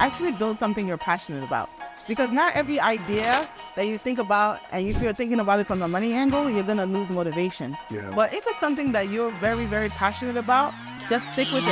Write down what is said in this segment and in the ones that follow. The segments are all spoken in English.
actually build something you're passionate about. Because not every idea that you think about, and if you're thinking about it from the money angle, you're going to lose motivation. Yeah. But if it's something that you're very, very passionate about, just stick with it.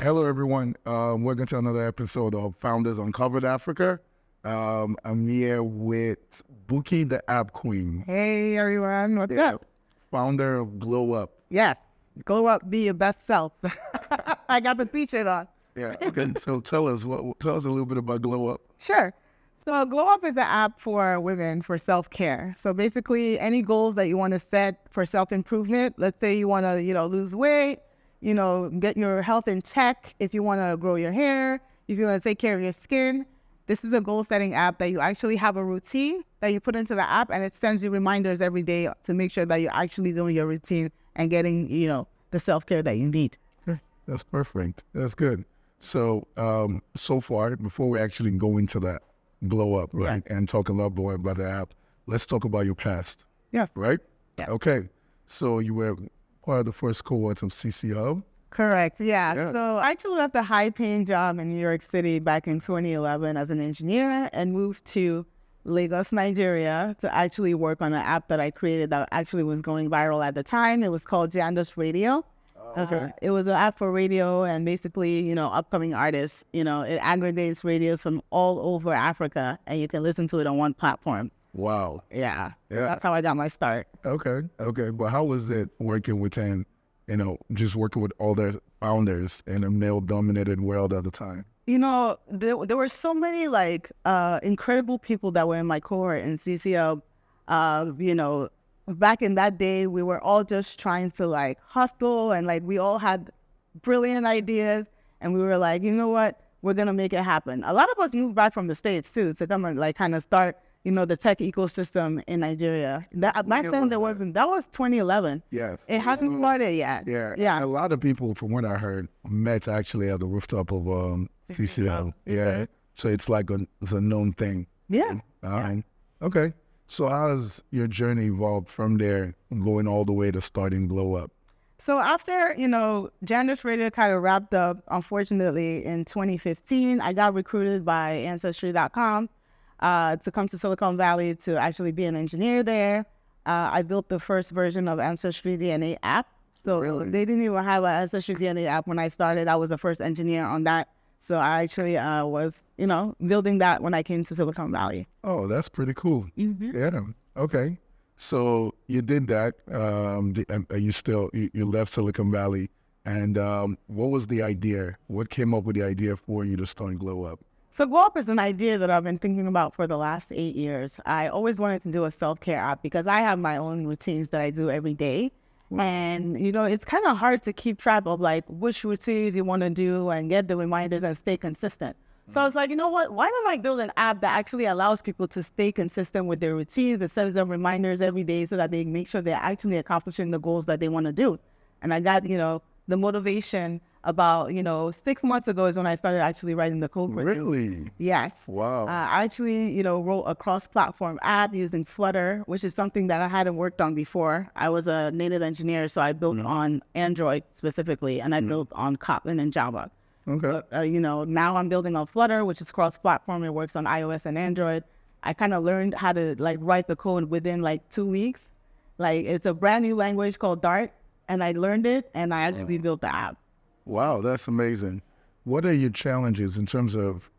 Hello, everyone. Welcome to another episode of Founders Uncovered Africa. I'm here with Bukky Theappqueen. Hey, everyone. What's up? Founder of GlowUp. Yes. GlowUp, be your best self. I got the t-shirt on. Yeah. Okay. So tell us a little bit about GlowUp. Sure. So GlowUp is an app for women for self-care. So basically, any goals that you want to set for self-improvement, let's say you want to, lose weight, get your health in check. If you want to grow your hair, if you want to take care of your skin, this is a goal-setting app that you actually have a routine that you put into the app, and it sends you reminders every day to make sure that you're actually doing your routine and getting, the self-care that you need. That's perfect. That's good. So, so far, before we actually go into that GlowUp, right, and talk a lot more about the app, let's talk about your past. Yes. Right? Yeah. Okay. So you were part of the first cohort of CCO. Correct. Yeah. So I actually left a high-paying job in New York City back in 2011 as an engineer and moved to Lagos, Nigeria, to actually work on an app that I created that actually was going viral at the time. It was called Jandos Radio. Okay. It was an app for radio and basically, upcoming artists. It aggregates radios from all over Africa, and you can listen to it on one platform. Wow. Yeah. So Yeah. that's how I got my start. Okay. But how was it working within, just working with all the founders in a male-dominated world at the time? There were so many incredible people that were in my cohort in CCO. Back in that day, we were all just trying to hustle, and we all had brilliant ideas, and we were like, you know what, we're gonna make it happen. A lot of us moved back from the States too to come and kind of start, the tech ecosystem in Nigeria. Back then there wasn't. That was 2011. Yes. It hasn't started yet. Yeah. A lot of people, from what I heard, met actually at the rooftop of CCO. Yeah. So it's it's a known thing. Yeah. All right. Okay. So how has your journey evolved from there, going all the way to starting GlowUp? So after, Jandos Radio kind of wrapped up, unfortunately, in 2015, I got recruited by Ancestry.com to come to Silicon Valley to actually be an engineer there. I built the first version of Ancestry DNA app. So They didn't even have an Ancestry DNA app when I started. I was the first engineer on that. So I actually was, building that when I came to Silicon Valley. Oh, that's pretty cool. Mm-hmm. Yeah. Okay. So you did that. You left Silicon Valley, and what was the idea? What came up with the idea for you to start GlowUp? So GlowUp is an idea that I've been thinking about for the last 8 years. I always wanted to do a self-care app because I have my own routines that I do every day. And, it's kind of hard to keep track of which routines you want to do and get the reminders and stay consistent. So I was like, you know what, why don't I build an app that actually allows people to stay consistent with their routines and sends them reminders every day so that they make sure they're actually accomplishing the goals that they want to do. And I got, the motivation about, 6 months ago is when I started actually writing the code for it. Really? Yes. Wow. I actually, wrote a cross-platform app using Flutter, which is something that I hadn't worked on before. I was a native engineer, so I built on Android specifically, and I built on Kotlin and Java. Okay. But, now I'm building on Flutter, which is cross-platform. It works on iOS and Android. I kind of learned how to write the code within 2 weeks. It's a brand new language called Dart, and I learned it, and I actually built the app. Wow, that's amazing. What are your challenges in terms of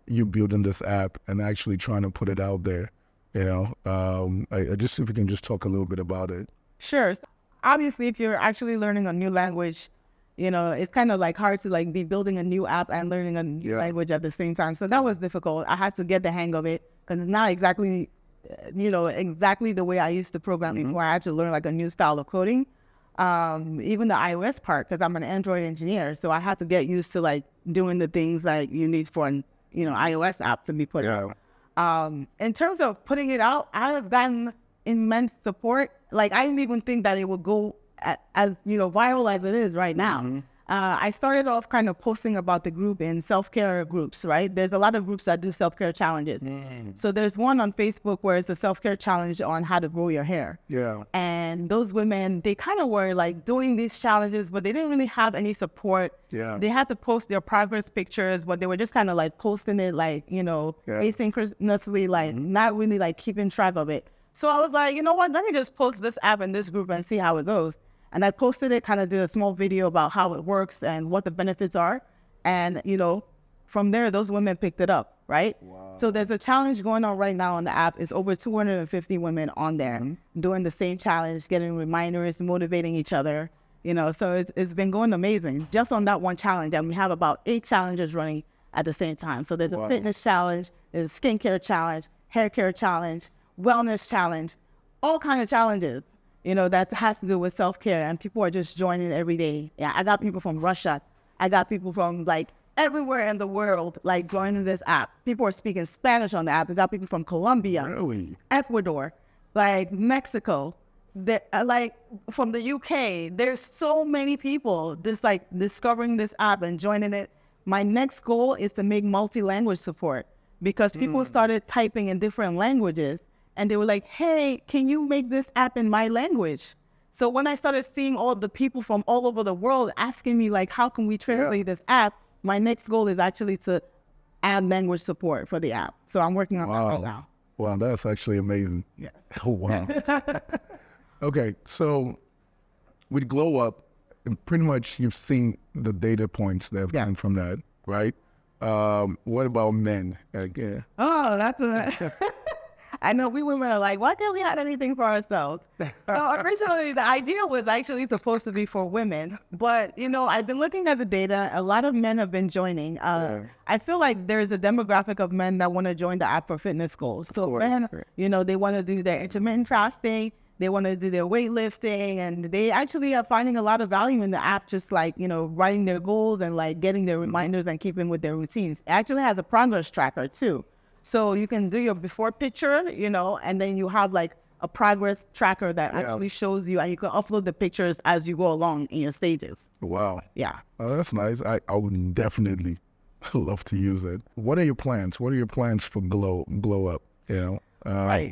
you building this app and actually trying to put it out there? I just if you can just talk a little bit about it. Sure. Obviously, if you're actually learning a new language, it's kind of hard to be building a new app and learning a new language at the same time. So that was difficult. I had to get the hang of it because it's not exactly, exactly the way I used to program before. I had to learn a new style of coding. Even the iOS part, because I'm an Android engineer, so I had to get used to doing the things you need for an iOS app to be put out. In terms of putting it out, I have gotten immense support. I didn't even think that it would go as viral as it is right now. I started off kind of posting about the group in self-care groups, right? There's a lot of groups that do self-care challenges. So there's one on Facebook where it's a self-care challenge on how to grow your hair. Yeah. And those women, they kind of were like doing these challenges, but they didn't really have any support. Yeah. They had to post their progress pictures, but they were just kind of like posting it like, asynchronously, like not really like keeping track of it. So I was like, you know what, let me just post this app in this group and see how it goes. And I posted it, kind of did a small video about how it works and what the benefits are. And, from there, those women picked it up, right? Wow. So there's a challenge going on right now on the app. It's over 250 women on there doing the same challenge, getting reminders, motivating each other, so it's been going amazing just on that one challenge. And we have about 8 challenges running at the same time. So there's a fitness challenge, there's a skincare challenge, hair care challenge, wellness challenge, all kind of challenges. That has to do with self-care, and people are just joining every day. Yeah, I got people from Russia. I got people from like everywhere in the world, like joining this app. People are speaking Spanish on the app. We got people from Colombia, Ecuador, like Mexico, like from the UK. There's so many people just like discovering this app and joining it. My next goal is to make multi-language support, because people started typing in different languages. And they were like, hey, can you make this app in my language? So when I started seeing all the people from all over the world asking me, like, how can we translate this app? My next goal is actually to add language support for the app. So I'm working on that right now. Wow, that's actually amazing. Yes. Oh, wow. Okay, so with GlowUp, pretty much you've seen the data points that have come from that, right? What about men? Oh, that's a... I know we women are like, why can't we have anything for ourselves? So originally, the idea was actually supposed to be for women. But, I've been looking at the data. A lot of men have been joining. I feel like there's a demographic of men that want to join the app for fitness goals. So men, they want to do their intermittent fasting. They want to do their weightlifting. And they actually are finding a lot of value in the app, just like, writing their goals and like getting their reminders and keeping with their routines. It actually has a progress tracker too. So you can do your before picture, and then you have like a progress tracker that actually shows you, and you can upload the pictures as you go along in your stages. Wow. Yeah. Oh, that's nice. I would definitely love to use it. What are your plans? What are your plans for GlowUp?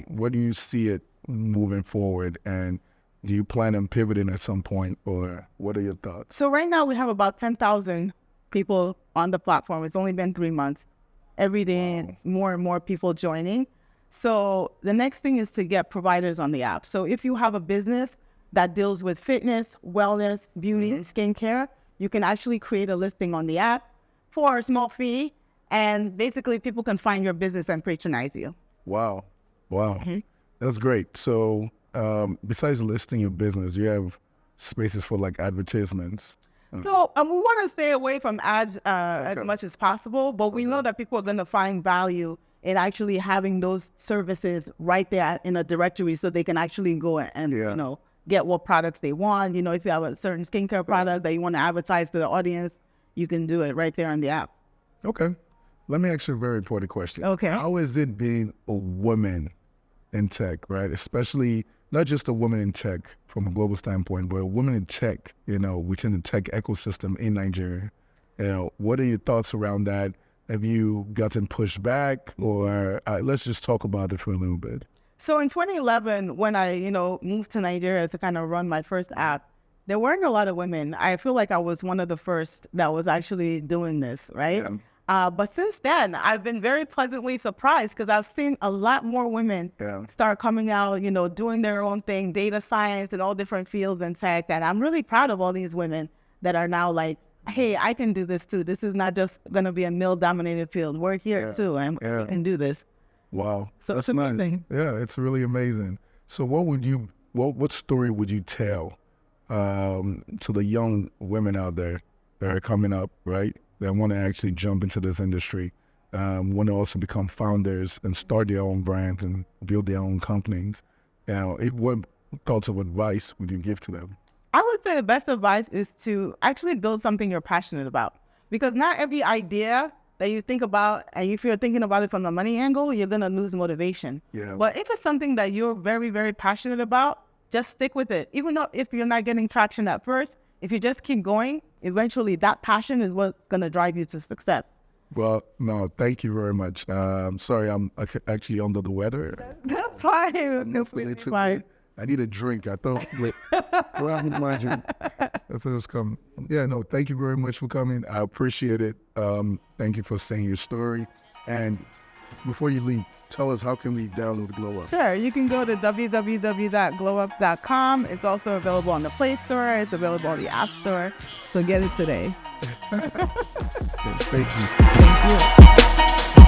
Where do you see it moving forward? And do you plan on pivoting at some point, or what are your thoughts? So right now we have about 10,000 people on the platform. It's only been 3 months. Every day, more and more people joining. So the next thing is to get providers on the app. So if you have a business that deals with fitness, wellness, beauty, and skincare, you can actually create a listing on the app for a small fee. And basically, people can find your business and patronize you. Wow. That's great. So besides listing your business, do you have spaces for like advertisements? So we want to stay away from ads as much as possible, but we know that people are going to find value in actually having those services right there in a directory, so they can actually go and get what products they want. If you have a certain skincare product that you want to advertise to the audience, you can do it right there on the app. Okay. Let me ask you a very important question. Okay. How is it being a woman in tech, right? Especially not just a woman in tech from a global standpoint, but a woman in tech, within the tech ecosystem in Nigeria. What are your thoughts around that? Have you gotten pushed back, or let's just talk about it for a little bit. So in 2011, when I, moved to Nigeria to kind of run my first app, there weren't a lot of women. I feel like I was one of the first that was actually doing this, right? Yeah. But since then, I've been very pleasantly surprised, because I've seen a lot more women start coming out, doing their own thing, data science and all different fields in tech. And I'm really proud of all these women that are now like, hey, I can do this too. This is not just going to be a male-dominated field. We're here too, and we can do this. Wow, so that's it's nice. amazing. Yeah, it's really amazing. So what story would you tell to the young women out there that are coming up, right? That want to actually jump into this industry, want to also become founders and start their own brands and build their own companies. What thoughts of advice would you give to them? I would say the best advice is to actually build something you're passionate about, because not every idea that you think about, and if you're thinking about it from the money angle, you're going to lose motivation. Yeah. But if it's something that you're very, very passionate about, just stick with it. Even though if you're not getting traction at first, if you just keep going, eventually that passion is what's going to drive you to success. Well, no, thank you very much. Sorry, I'm actually under the weather. That's fine. Completely fine. I need a drink. I thought, well, I wouldn't mind you. That's what's coming. Yeah, no, thank you very much for coming. I appreciate it. Thank you for saying your story. And before you leave, tell us, how can we download GlowUp? Sure. You can go to www.glowup.com. It's also available on the Play Store. It's available on the App Store. So get it today. Okay, thank you. Thank you.